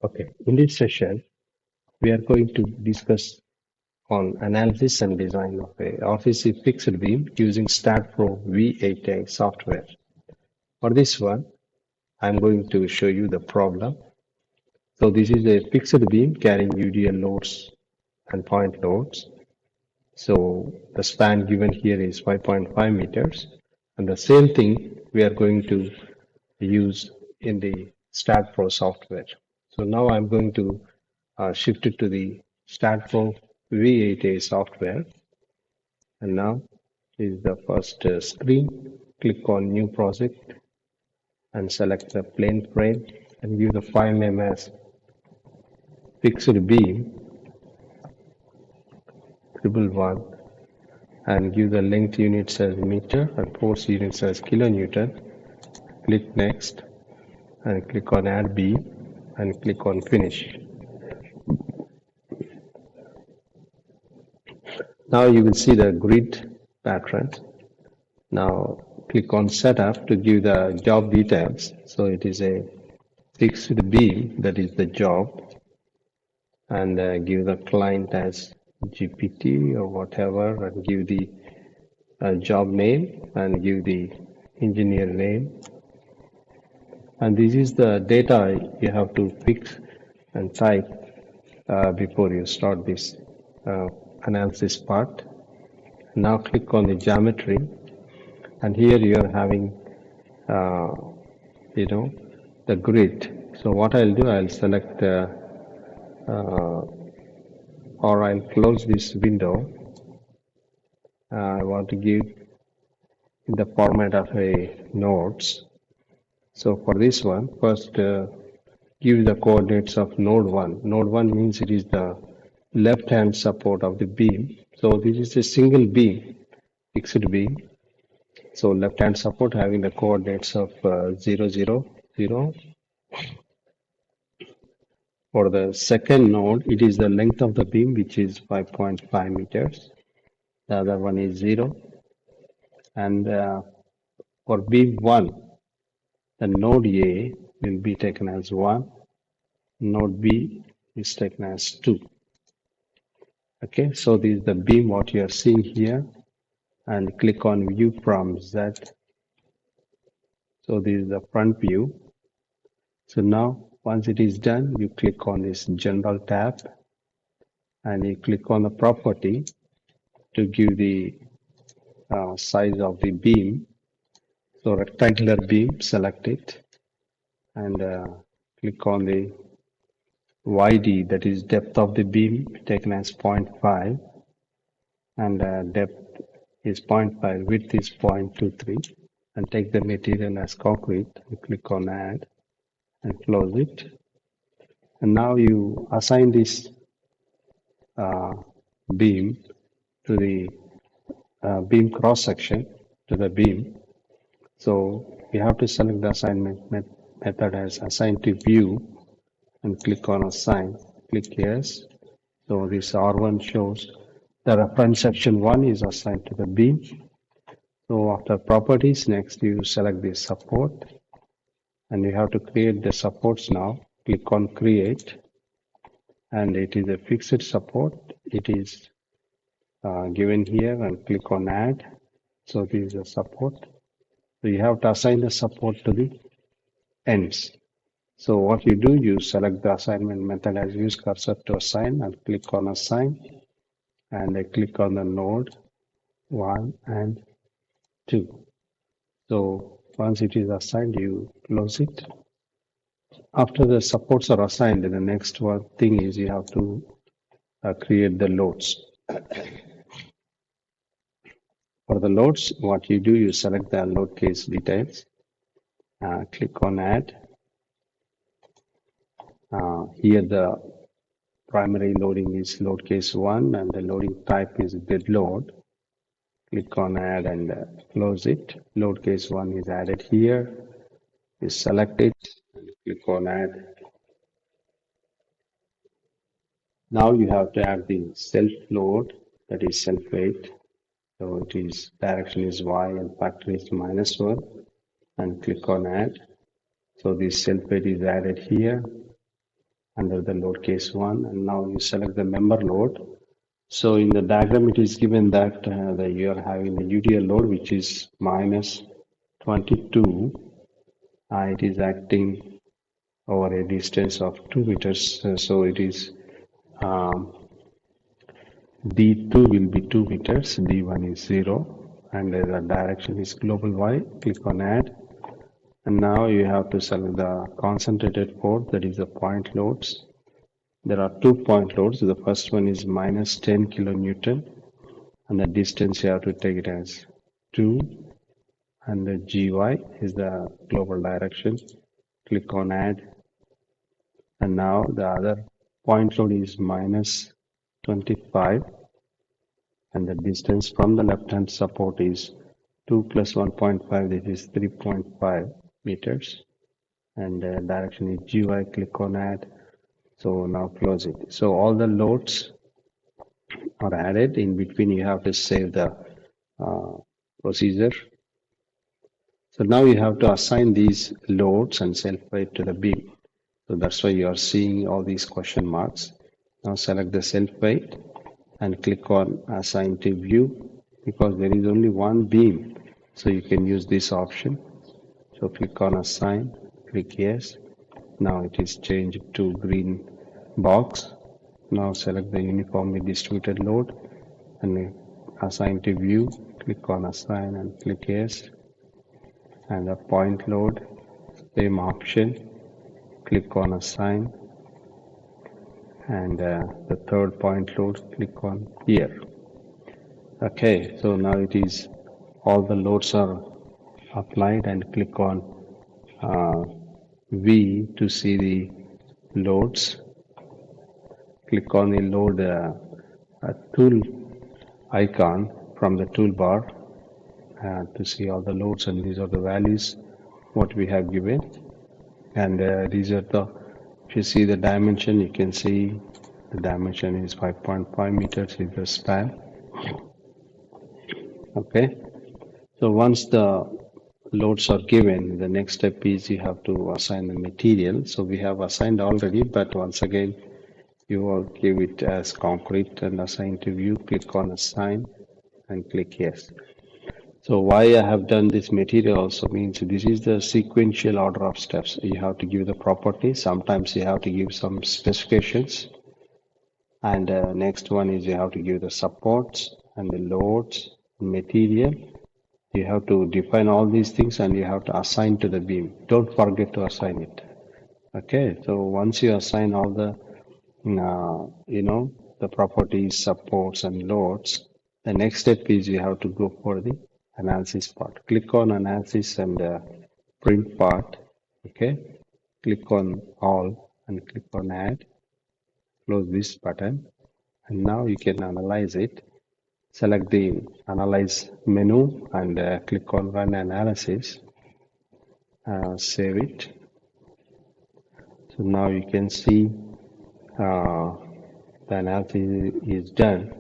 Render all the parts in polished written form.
Okay, in this session, we are going to discuss on analysis and design of a RCC fixed beam using Staad Pro V8A software. For this one, I'm going to show you the problem. So this is a fixed beam carrying UDL loads and point loads. So the span given here is 5.5 meters. And the same thing we are going to use in the Staad Pro software. So now I'm going to shift it to the Staad Pro V8A software. And now is the first screen. Click on New Project and select the plane frame and give the file name as fixed beam 111 and give the length units as meter and force units as kilonewton. Click Next and click on Add Beam and click on Finish. Now you will see the grid pattern. Now click on Setup to give the job details. So it is a fixed beam, that is the job, and give the client as GPT or whatever, and give the job name and give the engineer name. And this is the data you have to fix and type before you start this analysis part. Now click on the geometry, and here you are having the grid. So what I'll do, I'll select or I'll close this window. I want to give in the format of a nodes. So for this one, first give the coordinates of node 1. Node 1 means it is the left hand support of the beam. So this is a single beam, fixed beam. So left hand support having the coordinates of 0, 0, 0. For the second node, it is the length of the beam, which is 5.5 meters. The other one is 0. And for beam 1, the node A will be taken as 1. Node B is taken as 2. Okay, so this is the beam what you are seeing here. And click on View from Z. So this is the front view. So now, once it is done, you click on this General tab and you click on the property to give the size of the beam. So rectangular beam, select it and click on the YD, that is depth of the beam, taken as 0.5 and depth is 0.5, width is 0.23, and take the material as concrete and click on Add and close it. And now you assign this beam to the beam cross section to the beam. So you have to select the assignment method as assign to view and click on assign. Click yes. So this R1 shows the reference section 1 is assigned to the beam. So after properties, next you select the support and you have to create the supports now. Click on create and it is a fixed support. It is given here and click on add. So this is a support. So you have to assign the support to the ends. So what you do, you select the assignment method as use cursor to assign and click on assign and I click on the node 1 and 2. So once it is assigned, you close it. After the supports are assigned, the next one thing is you have to create the loads. For the loads, what you do, you select the load case details, click on add. Here the primary loading is load case 1 and the loading type is dead load. Click on add and close it. Load case 1 is added here. You select it and click on add. Now you have to add the self load, that is self weight. So it is direction is Y and factor is -1 and click on add. So this self weight is added here under the load case 1, and now you select the member load. So in the diagram, it is given that, you are having the UDL load, which is minus 22. It is acting over a distance of 2 meters. So it is D2 will be 2 meters, D1 is 0, and the direction is global Y. Click on add. And now you have to select the concentrated port, that is the point loads. There are 2 point loads. The first one is minus 10 kilonewton, and the distance you have to take it as 2, and the GY is the global direction. Click on add, and now the other point load is minus 25, and the distance from the left hand support is 2 plus 1.5, this is 3.5 meters, and the direction is GY. Click on add. So now close it. So all the loads are added. In between you have to save the procedure. So now you have to assign these loads and self-weight to the beam. So that's why you are seeing all these question marks. Now select the self-weight and click on assign to view, because there is only one beam. So you can use this option. So click on assign, click yes. Now it is changed to green box. Now select the uniformly distributed load and assign to view. Click on assign and click yes. And the point load, same option. Click on assign. And the third point load, click on here. Okay, so now it is all the loads are applied, and click on V to see the loads. Click on the load tool icon from the toolbar to see all the loads, and these are the values what we have given, and these are the, if you see the dimension, you can see the dimension is 5.5 meters is the span. Okay, so once the loads are given, the next step is you have to assign the material. So we have assigned already, but once again you will give it as concrete and assign to view. Click on assign and click yes. So why I have done this material also means this is the sequential order of steps. You have to give the property. Sometimes you have to give some specifications. And next one is you have to give the supports and the loads, material. You have to define all these things and you have to assign to the beam. Don't forget to assign it. Okay, so once you assign all the, the properties, supports and loads, the next step is you have to go for the analysis part. Click on analysis and print part. Okay, click on all and click on add. Close this button, and now you can analyze it. Select the analyze menu and click on run analysis. Save it. So now you can see the analysis is done,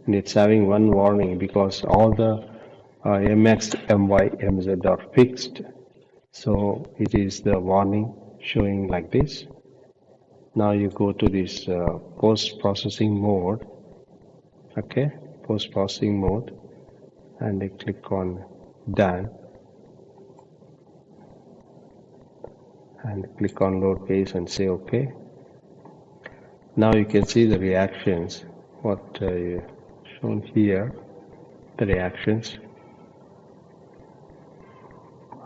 and it's having one warning because all the MX, MY, MZ are fixed. So it is the warning showing like this. Now you go to this post-processing mode. Okay, post-processing mode, and you click on done. And click on load case and say OK. Now you can see the reactions, what shown here, the reactions.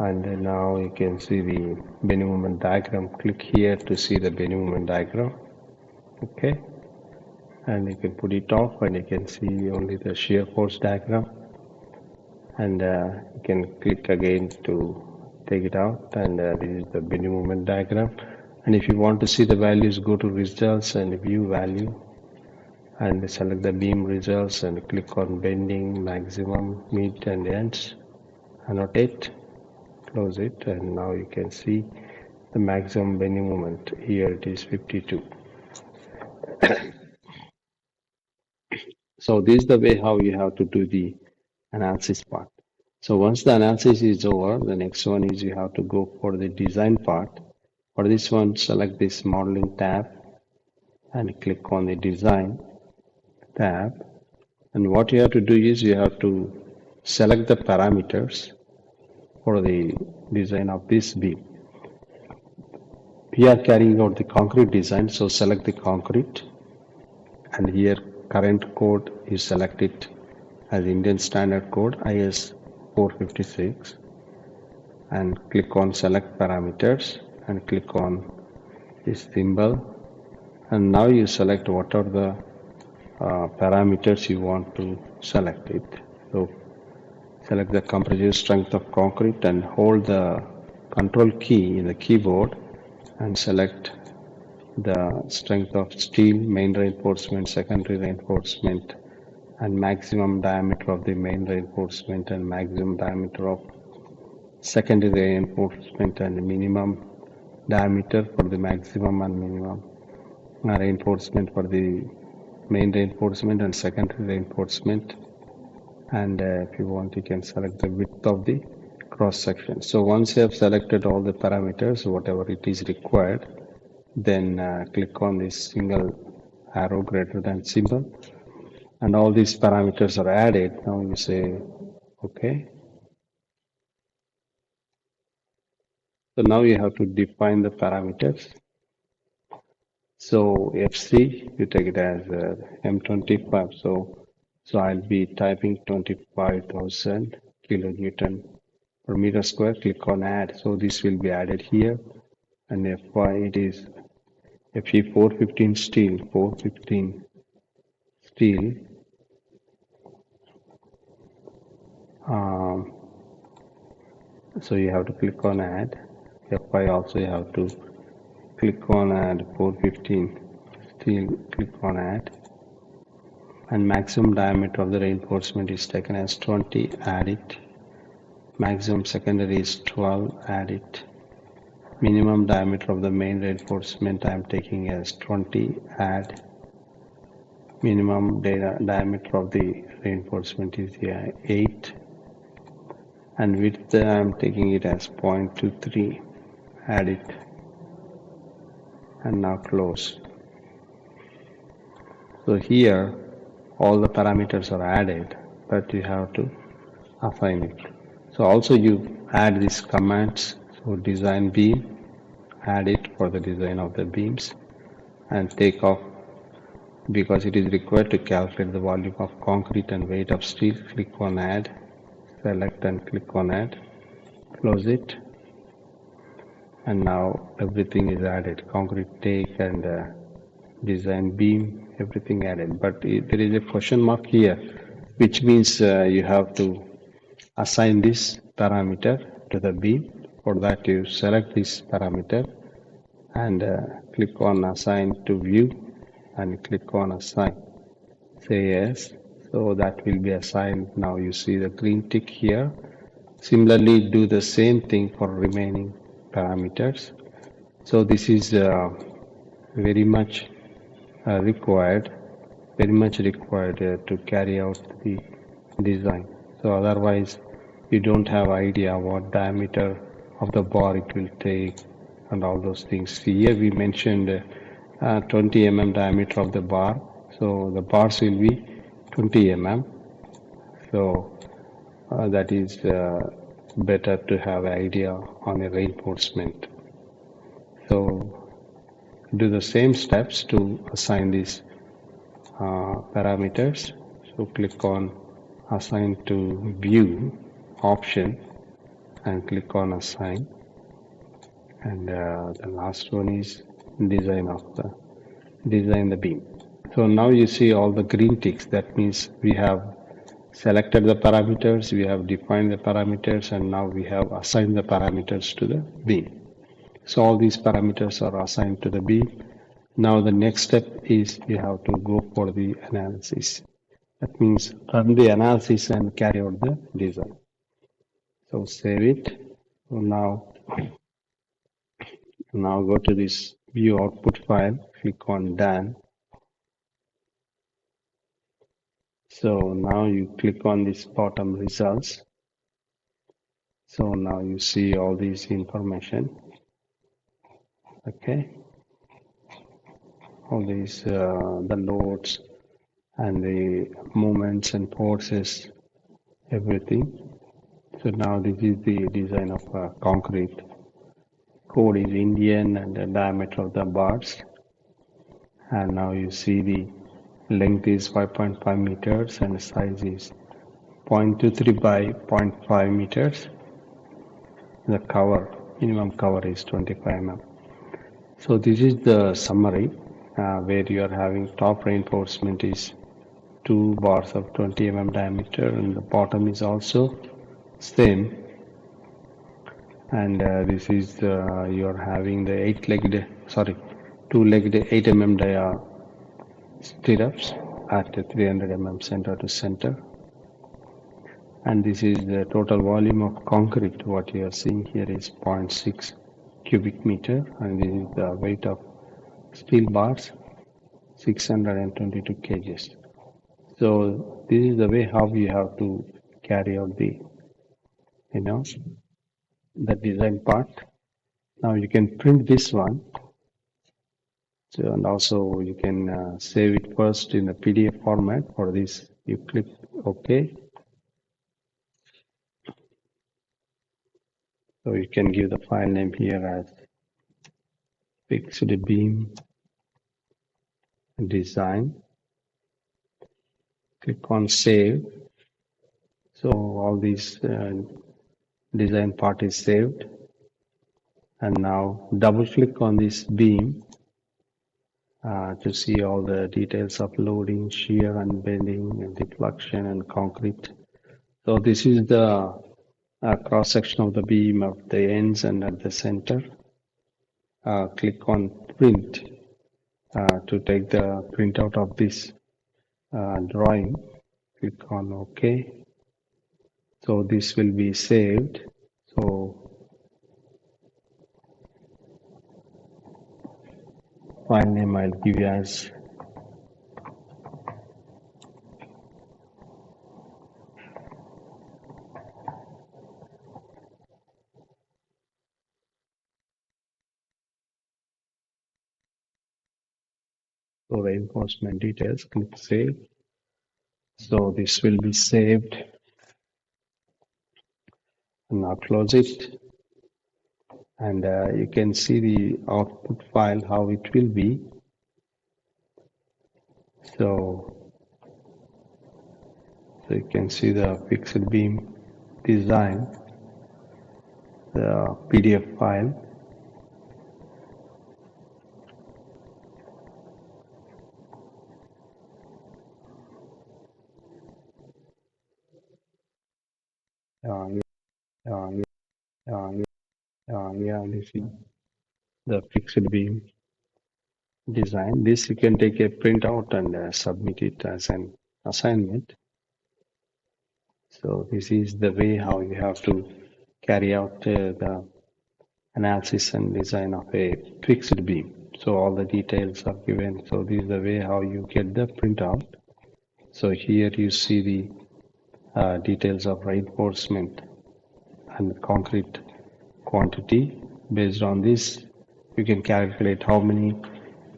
And now you can see the bending moment diagram. Click here to see the bending moment diagram. Okay. And you can put it off and you can see only the shear force diagram. And you can click again to take it out, and this is the bending moment diagram. And if you want to see the values, go to results and view value and select the beam results and click on bending, maximum, mid and ends, annotate, close it, and now you can see the maximum bending moment. Here it is 52. So this is the way how you have to do the analysis part. So once the analysis is over, the next one is you have to go for the design part. For this one, select this modeling tab and click on the design tab. And what you have to do is you have to select the parameters for the design of this beam. We are carrying out the concrete design, so select the concrete, and here current code you select it as Indian Standard Code IS 456, and click on select parameters and click on this symbol, and now you select what are the parameters you want to select it. So select the compressive strength of concrete and hold the control key in the keyboard and select the strength of steel, main reinforcement, secondary reinforcement, and maximum diameter of the main reinforcement and maximum diameter of secondary reinforcement and minimum diameter for the maximum and minimum reinforcement for the main reinforcement and secondary reinforcement. And if you want, you can select the width of the cross section. So once you have selected all the parameters, whatever it is required, then click on this single arrow greater than symbol, and all these parameters are added. Now you say okay. So now you have to define the parameters. So FC, you take it as M25. So I'll be typing 25,000 kilonewton per meter square. Click on add. So this will be added here. And FY it is FE 415 steel, 415 steel. So you have to click on add. FY also you have to click on add 415 steel, click on add. And maximum diameter of the reinforcement is taken as 20, add it. Maximum secondary is 12, add it. Minimum diameter of the main reinforcement I am taking as 20, add. Minimum diameter of the reinforcement is 8, and width I am taking it as 0.23, add it, and now close. So here all the parameters are added, but you have to assign it. So also you add these commands. So design beam, add it for the design of the beams, and take off because it is required to calculate the volume of concrete and weight of steel. Click on add, select and click on add, close it, and now everything is added. Concrete take and design beam, everything added, but there is a question mark here, which means you have to assign this parameter to the beam. For that you select this parameter and click on assign to view and click on assign, say yes. So that will be assigned. Now you see the green tick here. Similarly do the same thing for remaining parameters. So this is very much required to carry out the design. So otherwise you don't have idea what diameter of the bar it will take and all those things. Here we mentioned 20 mm diameter of the bar, so the bars will be 20 mm. So that is better to have idea on a reinforcement. So do the same steps to assign these parameters. So click on assign to view option and click on assign, and the last one is design the beam. So now you see all the green ticks. That means we have selected the parameters, we have defined the parameters, and now we have assigned the parameters to the beam. So all these parameters are assigned to the beam. Now the next step is you have to go for the analysis. That means run the analysis and carry out the design. So save it. So now go to this view output file, click on done. So now you click on this bottom results. So now you see all these information. Okay. all these the loads and the movements and forces, everything. So now this is the design of concrete. Code is Indian and the diameter of the bars. And now you see the length is 5.5 meters and the size is 0.23 by zero point 0.5 meters. The cover, minimum cover is 25 mm. So this is the summary where you are having top reinforcement is 2 bars of 20 mm diameter and the bottom is also same. And this is you are having the 2-legged 8 mm dia stirrups at 300 mm center to center. And this is the total volume of concrete. What you are seeing here is 0.6 cubic meter, and this is the weight of steel bars, 622 kgs. So this is the way how you have to carry out the, the design part. Now you can print this one. So, and also you can save it first in the PDF format. For this, you click OK. So you can give the file name here as fixed beam design. Click on save. So all these design part is saved. And now double click on this beam to see all the details of loading, shear and bending and deflection and concrete. So this is the cross section of the beam of the ends and at the center. Click on print to take the printout of this drawing. Click on OK. So this will be saved. So file name I'll give you as so reinforcement details. Click save. So this will be saved. And now close it. And you can see the output file how it will be. So you can see the fixed beam design, the PDF file. Yeah, this is the fixed beam design. This you can take a printout and submit it as an assignment. So this is the way how you have to carry out the analysis and design of a fixed beam. So all the details are given. So this is the way how you get the printout. So here you see the details of reinforcement and concrete quantity. Based on this, you can calculate how many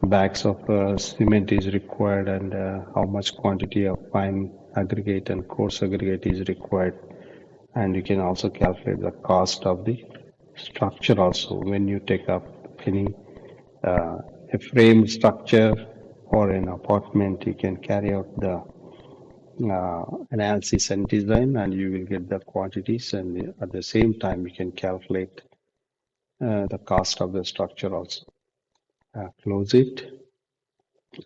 bags of cement is required and how much quantity of fine aggregate and coarse aggregate is required. And you can also calculate the cost of the structure also. When you take up any a frame structure or an apartment, you can carry out the analysis and design, and you will get the quantities, and at the same time you can calculate the cost of the structure also. Close it.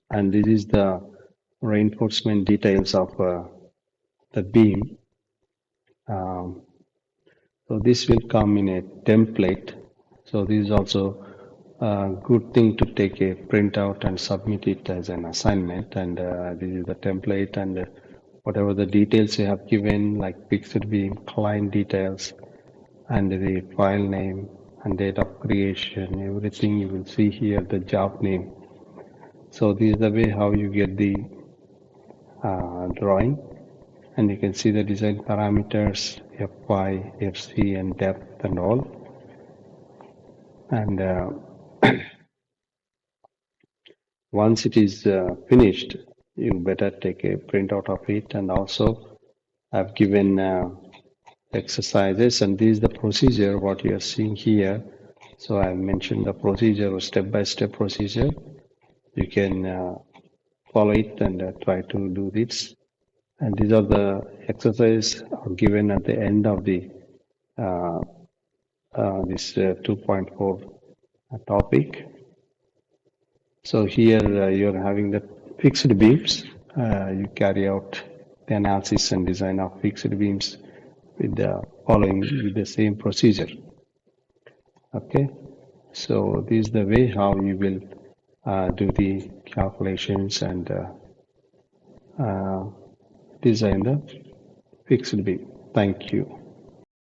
And this is the reinforcement details of the beam. So this will come in a template. So this is also a good thing to take a printout and submit it as an assignment. And this is the template, and whatever the details you have given, like fixed beam, client details, and the file name and date of creation, everything you will see here, the job name. So this is the way how you get the drawing, and you can see the design parameters, Fy, Fc, and depth and all. And Once it is finished, you better take a printout of it. And also, I've given exercises, and this is the procedure what you are seeing here. So I mentioned the procedure, step-by-step procedure. You can follow it and try to do this. And these are the exercises are given at the end of the uh, this 2.4 topic. So here you're having the fixed beams. You carry out the analysis and design of fixed beams with the following with the same procedure. Okay, so this is the way how you will do the calculations and design the fixed beam. Thank you.